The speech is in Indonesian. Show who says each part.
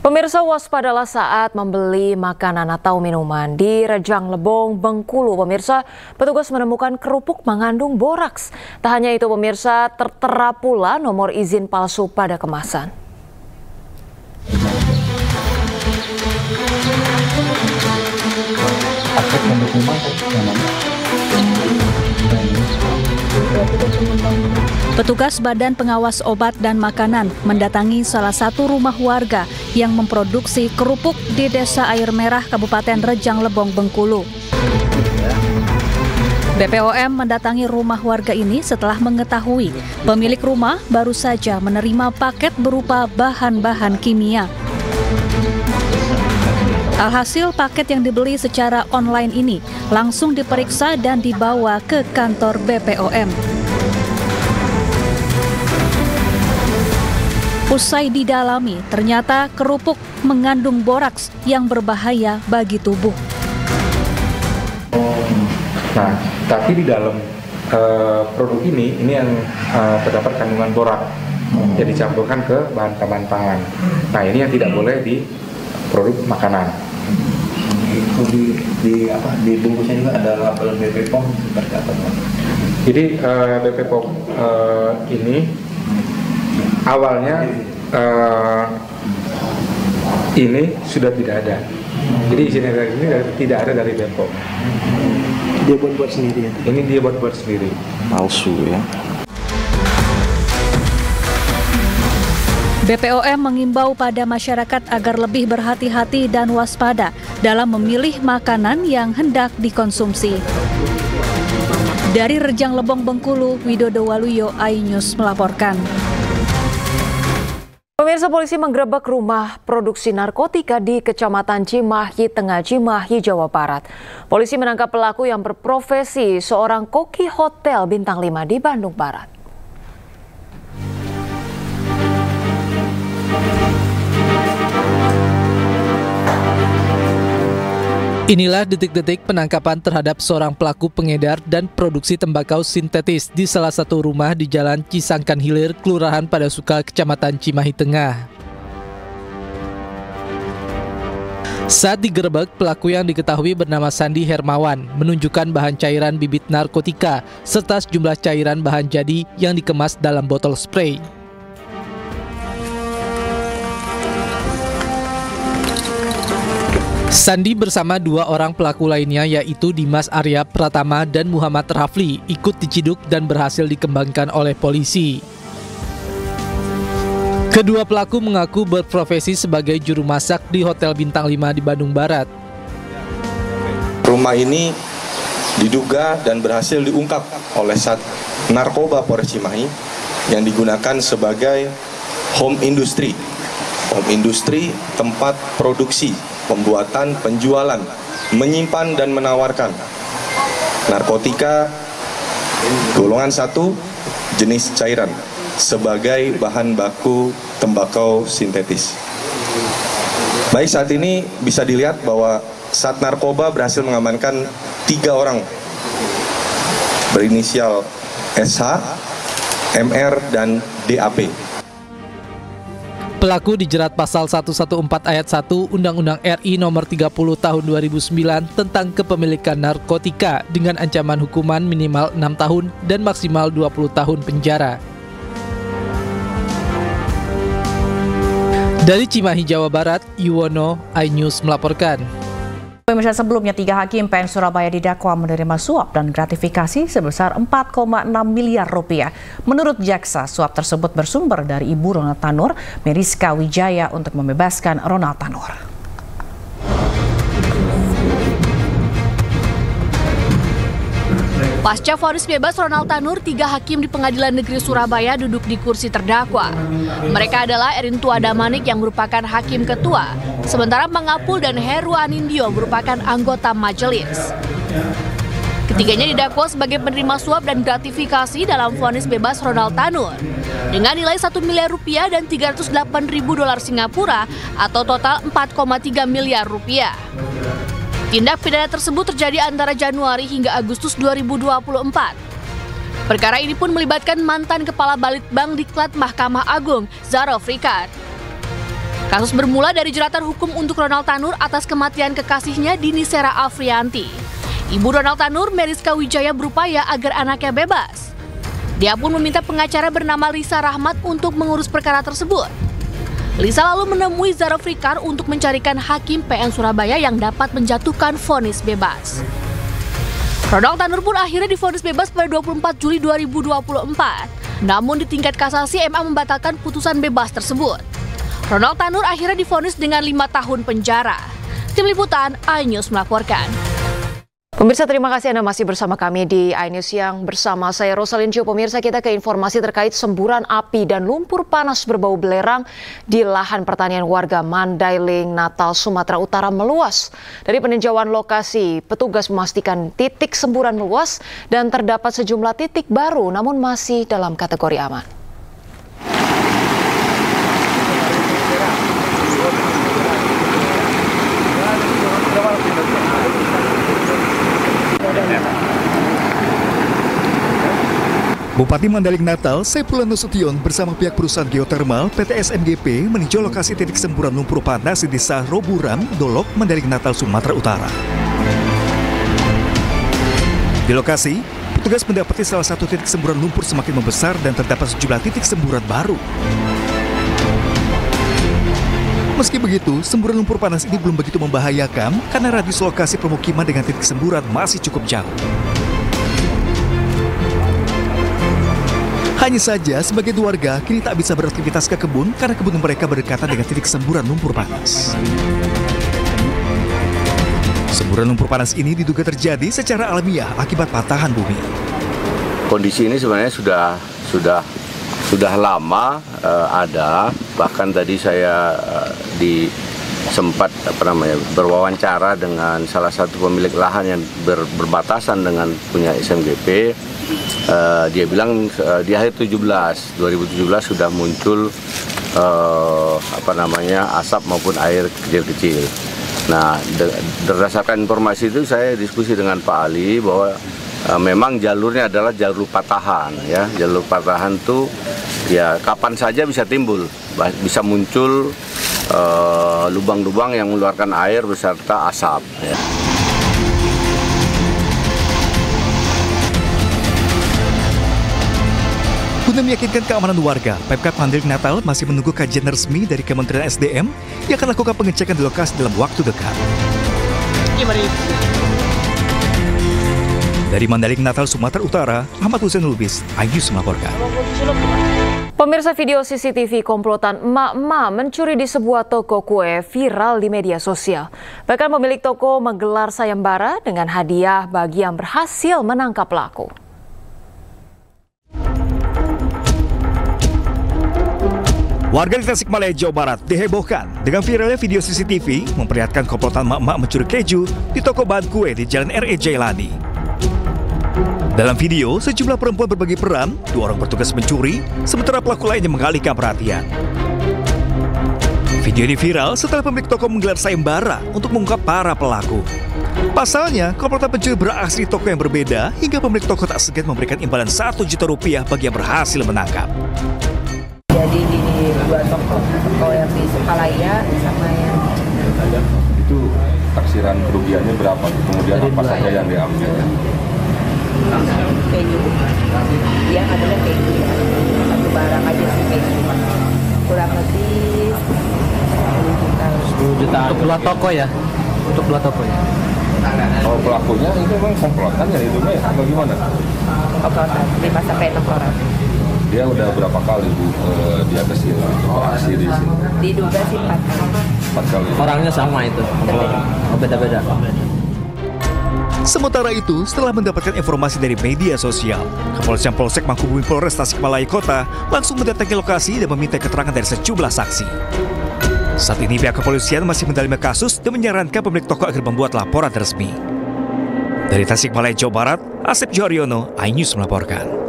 Speaker 1: Pemirsa, waspadalah saat membeli makanan atau minuman di Rejang Lebong, Bengkulu. Pemirsa, petugas menemukan kerupuk mengandung boraks. Tak hanya itu pemirsa, tertera pula nomor izin palsu pada kemasan.
Speaker 2: Petugas Badan Pengawas Obat dan Makanan mendatangi salah satu rumah warga yang memproduksi kerupuk di Desa Air Merah, Kabupaten Rejang Lebong, Bengkulu. BPOM mendatangi rumah warga ini setelah mengetahui pemilik rumah baru saja menerima paket berupa bahan-bahan kimia. Alhasil paket yang dibeli secara online ini langsung diperiksa dan dibawa ke kantor BPOM. Usai didalami, ternyata kerupuk mengandung boraks yang berbahaya bagi tubuh.
Speaker 3: Nah, tapi di dalam produk ini yang terdapat kandungan boraks yang dicampurkan ke bahan-bahan pangan. Nah, ini yang tidak boleh di produk makanan.
Speaker 4: Di bungkusnya juga ada label BP POM seperti apa?
Speaker 3: Jadi BP POM ini awalnya ini sudah tidak ada. Jadi izin edar ini tidak ada dari BPOM.
Speaker 4: Dia buat sendiri ya?
Speaker 3: Ini dia buat sendiri.
Speaker 4: Palsu ya.
Speaker 2: BPOM mengimbau pada masyarakat agar lebih berhati-hati dan waspada dalam memilih makanan yang hendak dikonsumsi. Dari Rejang Lebong, Bengkulu, Widodo Waluyo, iNews melaporkan.
Speaker 1: Pemirsa, polisi menggerebek rumah produksi narkotika di Kecamatan Cimahi Tengah, Cimahi, Jawa Barat. Polisi menangkap pelaku yang berprofesi seorang koki hotel bintang 5 di Bandung Barat.
Speaker 5: Inilah detik-detik penangkapan terhadap seorang pelaku pengedar dan produksi tembakau sintetis di salah satu rumah di Jalan Cisangkan Hilir, Kelurahan Padasuka, Kecamatan Cimahi Tengah. Saat digerebek, pelaku yang diketahui bernama Sandi Hermawan menunjukkan bahan cairan bibit narkotika serta sejumlah cairan bahan jadi yang dikemas dalam botol spray. Sandi bersama dua orang pelaku lainnya yaitu Dimas Arya Pratama dan Muhammad Rafli ikut diciduk dan berhasil dikembangkan oleh polisi. Kedua pelaku mengaku berprofesi sebagai juru masak di Hotel Bintang 5 di Bandung Barat.
Speaker 6: Rumah ini diduga dan berhasil diungkap oleh Sat Narkoba Polres Cimahi yang digunakan sebagai home industry. Home industry tempat produksi, pembuatan, penjualan, menyimpan dan menawarkan narkotika golongan 1 jenis cairan sebagai bahan baku tembakau sintetis. Baik, saat ini bisa dilihat bahwa Sat Narkoba berhasil mengamankan 3 orang berinisial SH, MR, dan DAP.
Speaker 5: Pelaku dijerat pasal 114 ayat 1 Undang-Undang RI nomor 30 tahun 2009 tentang kepemilikan narkotika dengan ancaman hukuman minimal 6 tahun dan maksimal 20 tahun penjara. Dari Cimahi, Jawa Barat, Yuwono, iNews melaporkan.
Speaker 7: Pemirsa, sebelumnya 3 hakim PN Surabaya didakwa menerima suap dan gratifikasi sebesar 4,6 miliar rupiah. Menurut jaksa, suap tersebut bersumber dari ibu Ronald Tanur, Meriska Wijaya, untuk membebaskan Ronald Tanur.
Speaker 8: Pasca vonis bebas Ronald Tanur, 3 hakim di Pengadilan Negeri Surabaya duduk di kursi terdakwa. Mereka adalah Erin Tuadamanik yang merupakan hakim ketua, sementara Mangapul dan Heru Anindyo merupakan anggota majelis. Ketiganya didakwa sebagai penerima suap dan gratifikasi dalam vonis bebas Ronald Tanur dengan nilai 1 miliar rupiah dan 308.000 dolar Singapura atau total 4,3 miliar rupiah. Tindak pidana tersebut terjadi antara Januari hingga Agustus 2024. Perkara ini pun melibatkan mantan Kepala Balitbang Diklat Mahkamah Agung, Zarof Rikard. Kasus bermula dari jeratan hukum untuk Ronald Tanur atas kematian kekasihnya Dini Sera Afrianti. Ibu Ronald Tanur, Meriska Wijaya, berupaya agar anaknya bebas. Dia pun meminta pengacara bernama Lisa Rahmat untuk mengurus perkara tersebut. Lisa lalu menemui Zara Frikar untuk mencarikan hakim PN Surabaya yang dapat menjatuhkan vonis bebas. Ronald Tanur pun akhirnya divonis bebas pada 24 Juli 2024. Namun di tingkat kasasi MA membatalkan putusan bebas tersebut. Ronald Tanur akhirnya divonis dengan 5 tahun penjara. Tim Liputan iNews melaporkan.
Speaker 1: Pemirsa, terima kasih Anda masih bersama kami di iNews Siang bersama saya Rosalyn Cio. Pemirsa, kita ke informasi terkait semburan api dan lumpur panas berbau belerang di lahan pertanian warga Mandailing, Natal, Sumatera Utara meluas. Dari peninjauan lokasi, petugas memastikan titik semburan meluas dan terdapat sejumlah titik baru namun masih dalam kategori aman.
Speaker 9: Bupati Mandailing Natal, Saifullah Nasution bersama pihak perusahaan geotermal PT SMGP meninjau lokasi titik semburan lumpur panas di Desa Roburan, Dolok, Mandailing Natal, Sumatera Utara. Di lokasi, petugas mendapati salah satu titik semburan lumpur semakin membesar dan terdapat sejumlah titik semburan baru. Meski begitu, semburan lumpur panas ini belum begitu membahayakan karena radius lokasi permukiman dengan titik semburan masih cukup jauh. Hanya saja, sebagian warga kini tak bisa beraktivitas ke kebun karena kebun mereka berdekatan dengan titik semburan lumpur panas. Semburan lumpur panas ini diduga terjadi secara alamiah akibat patahan bumi.
Speaker 10: Kondisi ini sebenarnya sudah lama ada, bahkan tadi saya sempat berwawancara dengan salah satu pemilik lahan yang berbatasan dengan punya SMGP. Dia bilang di akhir 2017 sudah muncul asap maupun air kecil-kecil. Nah, berdasarkan informasi itu saya diskusi dengan Pak Ali bahwa memang jalurnya adalah jalur patahan, ya. Jalur patahan itu ya kapan saja bisa timbul, bisa muncul lubang-lubang yang mengeluarkan air beserta asap, ya.
Speaker 9: Guna meyakinkan keamanan warga, Pemkab Mandailing Natal masih menunggu kajian resmi dari Kementerian SDM yang akan lakukan pengecekan di lokasi dalam waktu dekat. Dari Mandailing Natal, Sumatera Utara, Ahmad Hussein Lubis, iNews melaporkan.
Speaker 1: Pemirsa, video CCTV komplotan emak-emak mencuri di sebuah toko kue viral di media sosial. Bahkan pemilik toko menggelar sayembara dengan hadiah bagi yang berhasil menangkap pelaku.
Speaker 9: Warga di Tasikmalaya, Jawa Barat dihebohkan dengan viralnya video CCTV memperlihatkan komplotan emak-emak mencuri keju di toko bahan kue di Jalan R.E. Jailani. Dalam video, sejumlah perempuan berbagi peran, 2 orang bertugas mencuri, sementara pelaku lainnya mengalihkan perhatian. Video ini viral setelah pemilik toko menggelar sayembara untuk mengungkap para pelaku. Pasalnya, komplotan pencuri beraksi di toko yang berbeda hingga pemilik toko tak segan memberikan imbalan Rp1 juta bagi yang berhasil menangkap.
Speaker 11: Jadi di 2 toko yang di Sukalaya sama yang
Speaker 3: itu taksiran kerugiannya berapa? Kemudian apa saja yang diambil?
Speaker 11: Keju, yang adalah keju ya, satu barang aja sih keju, kurang lebih 10 juta.
Speaker 12: Untuk 2 toko ya? Untuk 2 toko ya?
Speaker 3: Kalau pelakunya itu memang komplotan ya hidupnya ya? Atau gimana?
Speaker 11: Komplotan, 5-6 orang.
Speaker 3: Dia udah berapa kali Bu dia ke sini beraksi di sini?
Speaker 11: Diduga sih 4 kali.
Speaker 3: 4 kali.
Speaker 12: Orangnya sama itu? Beda-beda.
Speaker 9: Sementara itu, setelah mendapatkan informasi dari media sosial, Kepolisian Polsek Mangkubumi Polres Tasikmalaya Kota langsung mendatangi lokasi dan meminta keterangan dari sejumlah saksi. Saat ini pihak kepolisian masih mendalami kasus dan menyarankan pemilik toko agar membuat laporan resmi. Dari Tasikmalaya, Jawa Barat, Asep Joharyono, iNews melaporkan.